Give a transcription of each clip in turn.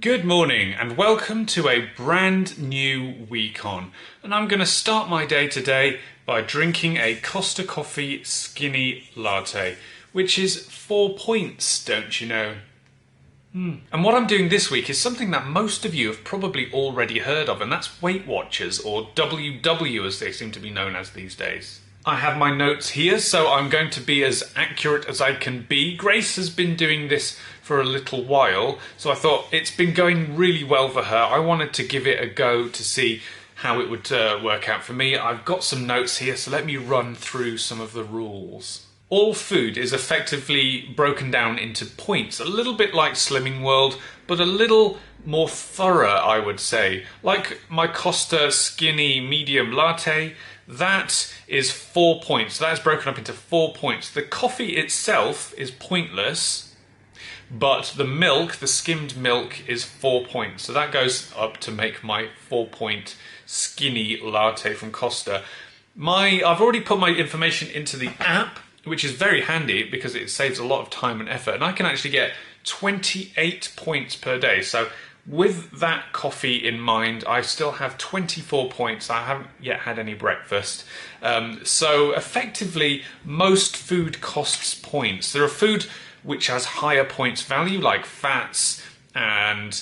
Good morning and welcome to a brand new week on. And I'm going to start my day today by drinking a Costa Coffee Skinny Latte, which is 4 points, don't you know? And what I'm doing this week is something that most of you have probably already heard of, and that's Weight Watchers, or WW as they seem to be known as these days. I have my notes here, so I'm going to be as accurate as I can be. Grace has been doing this for a little while, so I thought it's been going really well for her. I wanted to give it a go to see how it would work out for me. I've got some notes here, so let me run through some of the rules. All food is effectively broken down into points, a little bit like Slimming World, but a little more thorough, I would say. Like my Costa Skinny Medium Latte, that is 4 points. That is broken up into 4 points. The coffee itself is pointless, but the milk, the skimmed milk, is 4 points. So that goes up to make my 4-point skinny latte from Costa. I've already put my information into the app, which is very handy because it saves a lot of time and effort. And I can actually get 28 points per day. So with that coffee in mind, I still have 24 points. I haven't yet had any breakfast. So effectively, most food costs points. There are food which has higher points value, like fats and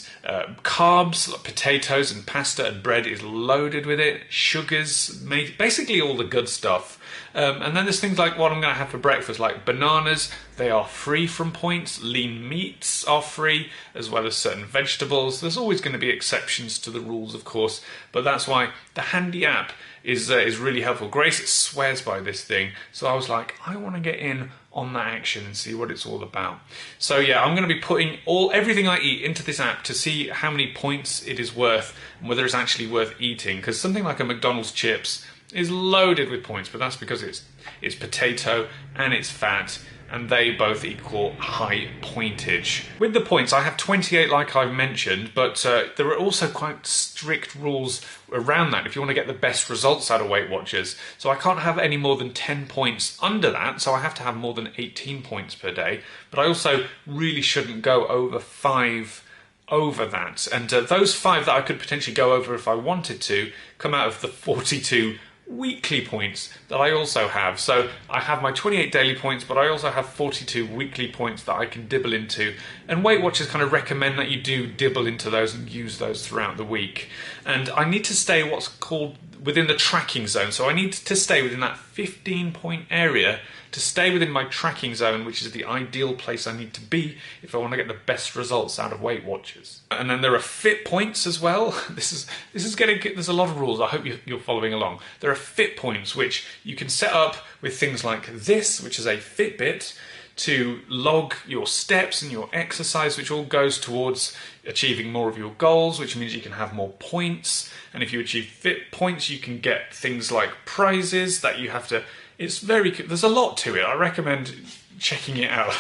carbs, like potatoes and pasta and bread is loaded with it. Sugars, basically all the good stuff. And then there's things like what I'm going to have for breakfast, like bananas. They are free from points. Lean meats are free, as well as certain vegetables. There's always going to be exceptions to the rules, of course, but that's why the handy app is really helpful. Grace swears by this thing, so I was like, I want to get in on that action and see what it's all about. So yeah, I'm going to be putting everything I eat into this app to see how many points it is worth and whether it's actually worth eating, because something like a McDonald's chips is loaded with points, but that's because it's potato and it's fat, and they both equal high pointage. With the points, I have 28 like I've mentioned, but there are also quite strict rules around that if you want to get the best results out of Weight Watchers. So I can't have any more than 10 points under that, so I have to have more than 18 points per day, but I also really shouldn't go over 5 over that. And those 5 that I could potentially go over if I wanted to come out of the 42 weekly points that I also have. So I have my 28 daily points, but I also have 42 weekly points that I can dibble into, and Weight Watchers kind of recommend that you do dibble into those and use those throughout the week. And I need to stay what's called within the tracking zone, so I need to stay within that 15-point area to stay within my tracking zone, which is the ideal place I need to be if I want to get the best results out of Weight Watchers. And then there are fit points as well. This is getting, there's a lot of rules. I hope you're following along. There are fit points which you can set up with things like this, which is a Fitbit, to log your steps and your exercise, which all goes towards achieving more of your goals, which means you can have more points. And if you achieve fit points, you can get things like prizes that you have to. There's a lot to it. I recommend checking it out.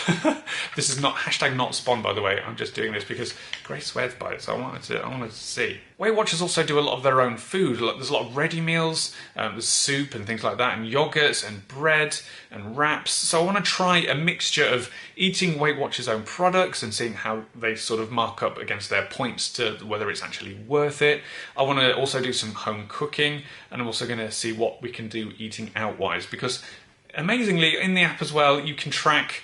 This is not #not spawn, by the way. I'm just doing this because Grace swears by it, so I wanted to see. Weight Watchers also do a lot of their own food. There's a lot of ready meals, there's soup and things like that, and yogurts and bread and wraps. So I want to try a mixture of eating Weight Watchers' own products and seeing how they sort of mark up against their points to whether it's actually worth it. I want to also do some home cooking, and I'm also going to see what we can do eating out-wise, because amazingly, in the app as well, you can track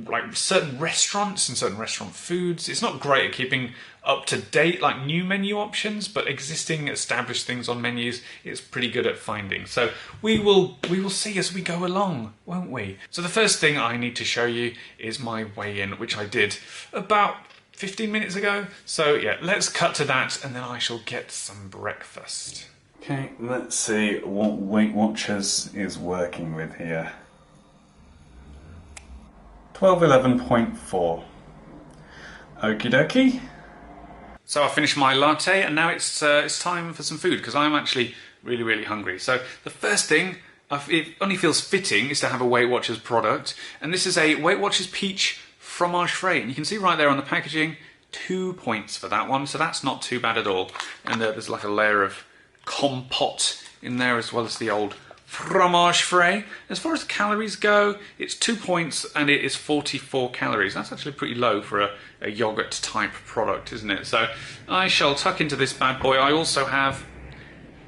like certain restaurants and certain restaurant foods. It's not great at keeping up to date like new menu options, but existing established things on menus, it's pretty good at finding. So we will see as we go along, won't we? So the first thing I need to show you is my weigh-in, which I did about 15 minutes ago. So yeah, let's cut to that and then I shall get some breakfast. Okay, let's see what Weight Watchers is working with here. 1211.4. Okie dokie. So I finished my latte and now it's time for some food because I'm actually really, really hungry. So the first thing, it only feels fitting, is to have a Weight Watchers product. And this is a Weight Watchers Peach Fromage Frais. And you can see right there on the packaging, 2 points for that one. So that's not too bad at all. And there's like a layer of compote in there as well as the old fromage frais. As far as calories go, it's 2 points and it is 44 calories. That's actually pretty low for a yogurt type product, isn't it? So I shall tuck into this bad boy. I also have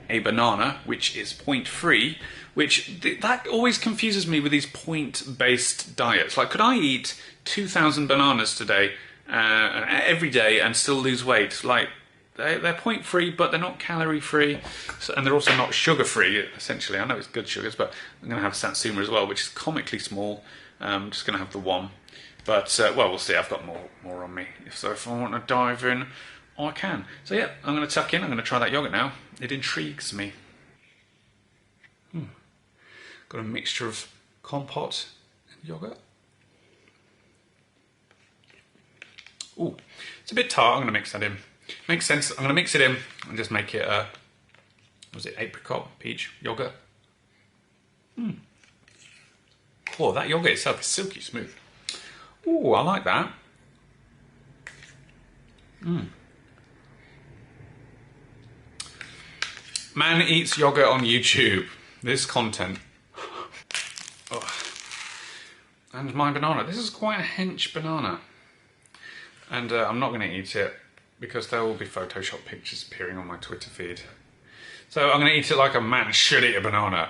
a banana, which is point free, that always confuses me with these point-based diets. Like, could I eat 2,000 bananas today, every day, and still lose weight? Like, they're point free, but they're not calorie free, and they're also not sugar free. Essentially, I know it's good sugars, but I'm going to have satsuma as well, which is comically small. I'm just going to have the one, but well, we'll see. I've got more on me, so if I want to dive in, I can. So yeah, I'm going to tuck in. I'm going to try that yogurt now. It intrigues me. Got a mixture of compote and yogurt. Ooh, it's a bit tart. I'm going to mix that in. Makes sense. I'm going to mix it in and just make it was it apricot, peach yogurt? Oh, that yogurt itself is silky smooth. Ooh, I like that. Man eats yogurt on YouTube. This content. Oh. And my banana. This is quite a hench banana. And I'm not going to eat it because there will be Photoshop pictures appearing on my Twitter feed. So I'm going to eat it like a man should eat a banana.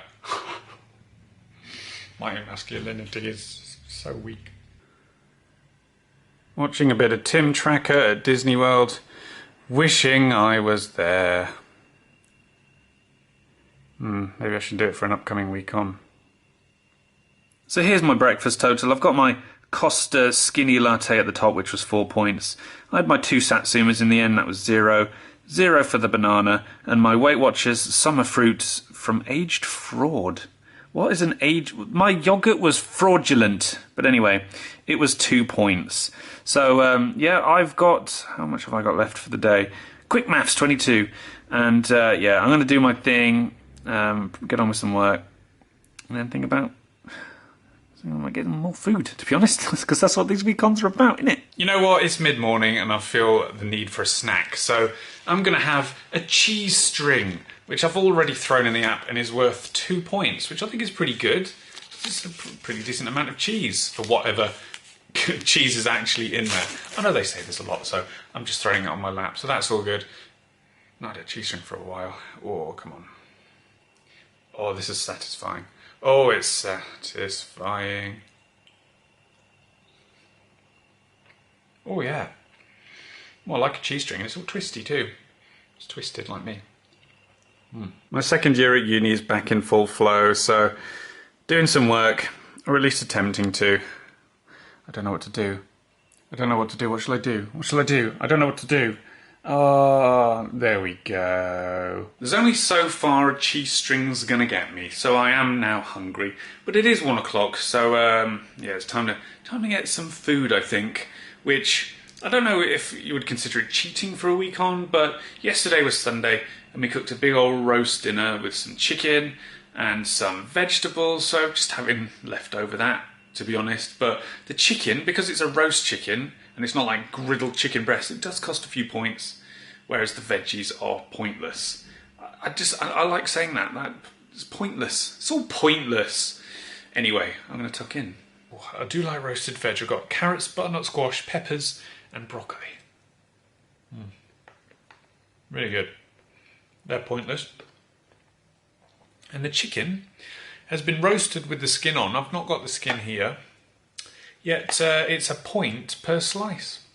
My masculinity is so weak. Watching a bit of Tim Tracker at Disney World. Wishing I was there. Maybe I should do it for an upcoming week on. So here's my breakfast total. I've got my Costa skinny latte at the top, which was 4 points. I had my 2 satsumas in the end, that was 0. 0 for the banana. And my Weight Watchers summer fruits from Aged Fraud. What is an age? My yogurt was fraudulent. But anyway, it was 2 points. So, yeah, I've got... How much have I got left for the day? Quick maths, 22. And, yeah, I'm going to do my thing, get on with some work, and then think about... I might get more food, to be honest, because that's what these weekends are about, isn't it? You know what? It's mid-morning and I feel the need for a snack. So I'm going to have a cheese string, which I've already thrown in the app and is worth 2 points, which I think is pretty good. It's a pretty decent amount of cheese for whatever cheese is actually in there. I know they say there's a lot, so I'm just throwing it on my lap, so that's all good. Not had a cheese string for a while. Oh, come on. Oh, this is satisfying. Oh, it's satisfying. Oh, yeah. Well, I like a cheese string, and it's all twisty too. It's twisted like me. My second year at uni is back in full flow, so doing some work, or at least attempting to. I don't know what to do. I don't know what to do. What shall I do? What shall I do? I don't know what to do. Oh, there we go. There's only so far a cheese string's gonna get me, so I am now hungry. But it is 1 o'clock, so yeah, it's time to get some food, I think. Which I don't know if you would consider it cheating for a week on, but yesterday was Sunday, and we cooked a big old roast dinner with some chicken and some vegetables. So just having left over that, to be honest. But the chicken, because it's a roast chicken. And it's not like griddled chicken breast. It does cost a few points, whereas the veggies are pointless. I like saying that. It's pointless. It's all pointless. Anyway, I'm going to tuck in. Oh, I do like roasted veg. I've got carrots, butternut squash, peppers, and broccoli. Really good. They're pointless. And the chicken has been roasted with the skin on. I've not got the skin here. Yet it's a point per slice.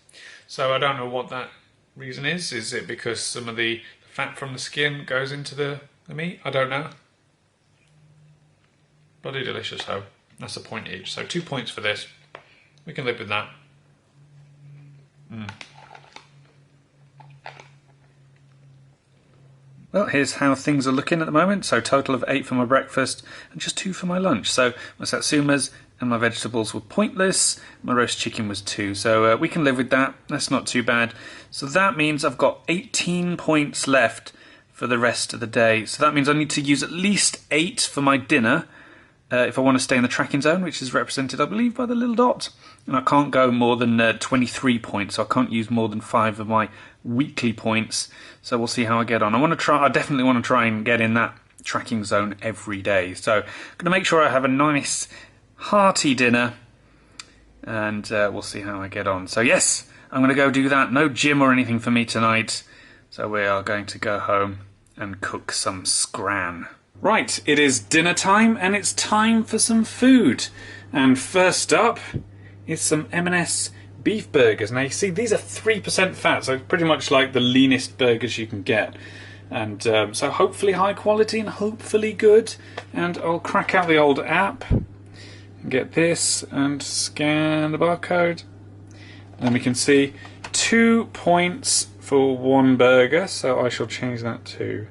So I don't know what that reason is. Is it because some of the fat from the skin goes into the meat? I don't know. Bloody delicious though. That's a point each. So 2 points for this. We can live with that. Well, here's how things are looking at the moment. So total of 8 for my breakfast and just 2 for my lunch. So my satsumas and my vegetables were pointless. My roast chicken was 2. So we can live with that. That's not too bad. So that means I've got 18 points left for the rest of the day. So that means I need to use at least 8 for my dinner if I want to stay in the tracking zone, which is represented, I believe, by the little dot. And I can't go more than 23 points. So I can't use more than 5 of my weekly points. So we'll see how I get on. I definitely want to try and get in that tracking zone every day. So I'm going to make sure I have a nice hearty dinner, and we'll see how I get on. So yes, I'm going to go do that. No gym or anything for me tonight, so we are going to go home and cook some scran. Right, it is dinner time, and it's time for some food. And first up is some M&S beef burgers. Now you see, these are 3% fat, so pretty much like the leanest burgers you can get. And so hopefully high quality and hopefully good. And I'll crack out the old app and get this and scan the barcode. And we can see 2 points for one burger, so I shall change that to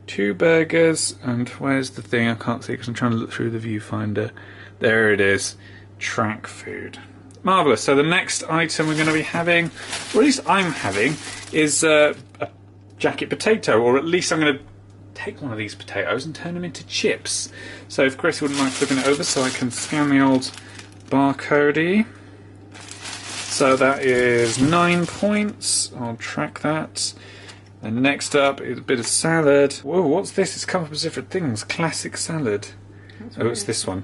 2 burgers. And where's the thing? I can't see because I'm trying to look through the viewfinder. There it is. Track food. Marvellous. So the next item we're going to be having, or at least I'm having, is a jacket potato, or at least I'm going to take one of these potatoes and turn them into chips. So if Chris wouldn't mind flipping it over so I can scan the old barcode. So that is 9 points. I'll track that. And next up is a bit of salad. Whoa, what's this? It's come up as different things. Classic salad. Oh, it's this one.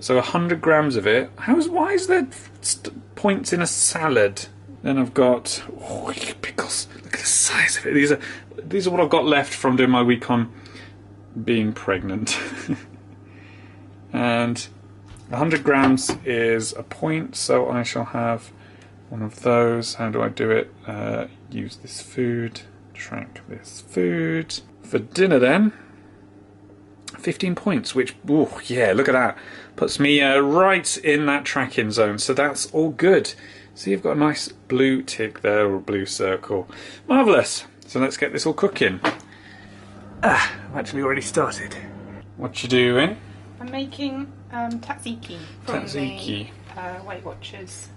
So 100 grams of it. Why is there points in a salad? Then I've got pickles. Look at the size of it. These are what I've got left from doing my week on being pregnant. And 100 grams is a point, so I shall have one of those. How do I do it? Use this food. Track this food. For dinner then, 15 points, which, oh yeah, look at that. Puts me right in that tracking zone, so that's all good. See, you've got a nice blue tick there, or a blue circle. Marvellous. So let's get this all cooking. I've actually already started. What you doing? I'm making tzatziki from the Weight Watchers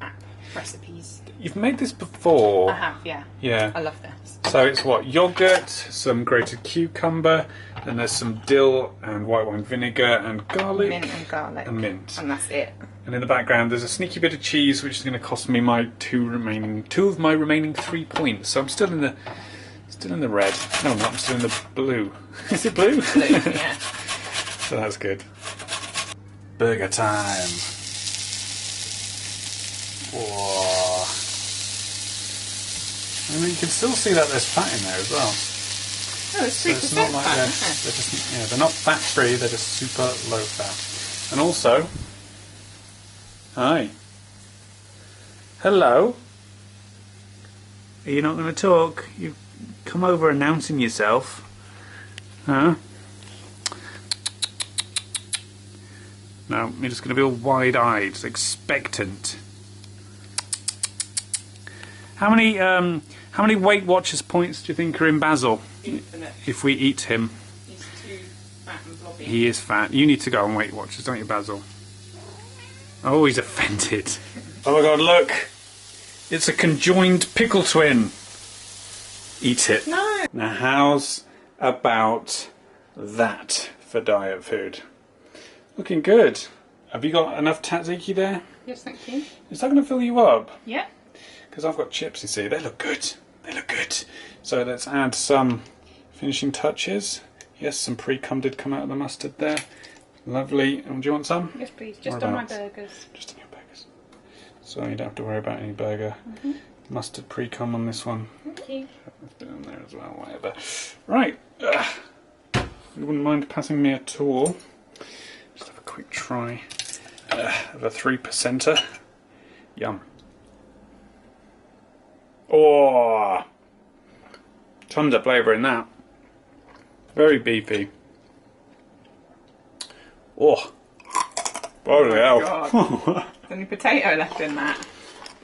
app recipes. You've made this before. I have, yeah. Yeah. I love this. So it's what? Yogurt, some grated cucumber, and there's some dill and white wine vinegar and garlic. Mint and garlic. And mint. And that's it. And in the background there's a sneaky bit of cheese, which is going to cost me my two of my remaining 3 points. So I'm still in the red. No, I'm not. I'm still in the blue. Is it blue? Blue, yeah. So that's good. Burger time. Whoa. I mean, you can still see that there's fat in there as well. Oh, it's 3% it's not like fat, they're isn't it? just, they're not fat free. They're just super low fat. And also, hi, hello. Are you not going to talk? You've come over announcing yourself, huh? No, you're just going to be all wide-eyed, expectant. How many Weight Watchers points do you think are in Basil? Infinite. If we eat him. He's too fat and blobby. He is fat. You need to go on Weight Watchers, don't you, Basil? Oh, he's offended. Oh my god, look! It's a conjoined pickle twin. Eat it. No. Now, how's about that for diet food? Looking good. Have you got enough tzatziki there? Yes, thank you. Is that going to fill you up? Yeah. Because I've got chips, you see. They look good. They look good. So let's add some finishing touches. Yes, some pre-cum did come out of the mustard there. Lovely. Do you want some? Yes, please. Just on my burgers. Just on your burgers. So you don't have to worry about any burger. Mustard pre-cum on this one. Thank you. Let's put it on there as well, whatever. Right. If you wouldn't mind passing me a tool. Just have a quick try of a 3%er. Yum. Oh, tons of flavour in that. Very beefy. Oh, holy hell. God. Is any potato left in that?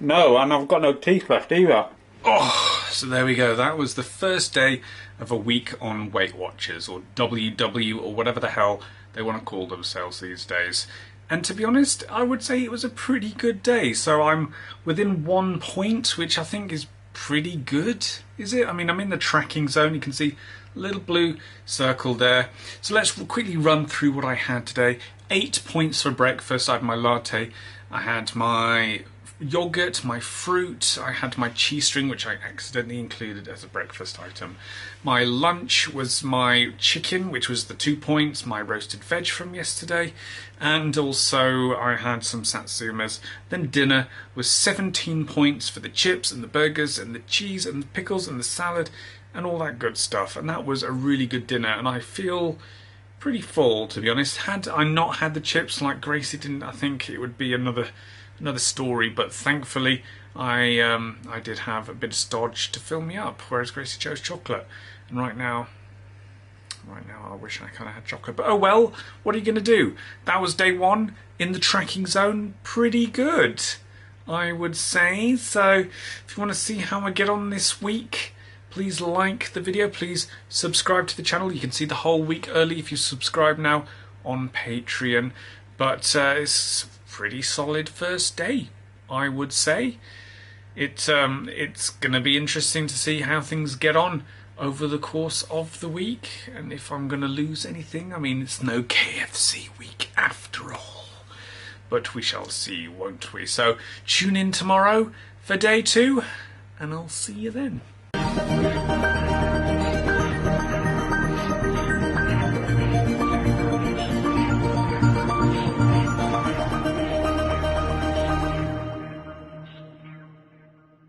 No, and I've got no teeth left either. Oh, so there we go. That was the first day of a week on Weight Watchers, or WW, or whatever the hell they want to call themselves these days. And to be honest, I would say it was a pretty good day. So I'm within 1 point, which I think is pretty good, is it? I mean, I'm in the tracking zone. You can see a little blue circle there. So let's quickly run through what I had today. 8 points for breakfast. I had my latte. I had my yogurt, my fruit. I had my cheese string, which I accidentally included as a breakfast item. My lunch was my chicken, which was the 2 points, my roasted veg from yesterday, and also I had some satsumas. Then dinner was 17 points for the chips and the burgers and the cheese and the pickles and the salad and all that good stuff. And that was a really good dinner, and I feel pretty full, to be honest. Had I not had the chips like Gracie didn't, I think it would be another story, but thankfully I did have a bit of stodge to fill me up, whereas Gracie chose chocolate. And right now I wish I kind of had chocolate, but oh well, what are you going to do? That was day 1 in the tracking zone. Pretty good, I would say. So if you want to see how I get on this week, please like the video, please subscribe to the channel. You can see the whole week early if you subscribe now on Patreon. But it's pretty solid first day, I would say. It's going to be interesting to see how things get on over the course of the week, and if I'm going to lose anything. I mean, it's no KFC week after all, but we shall see, won't we? So tune in tomorrow for day 2, and I'll see you then.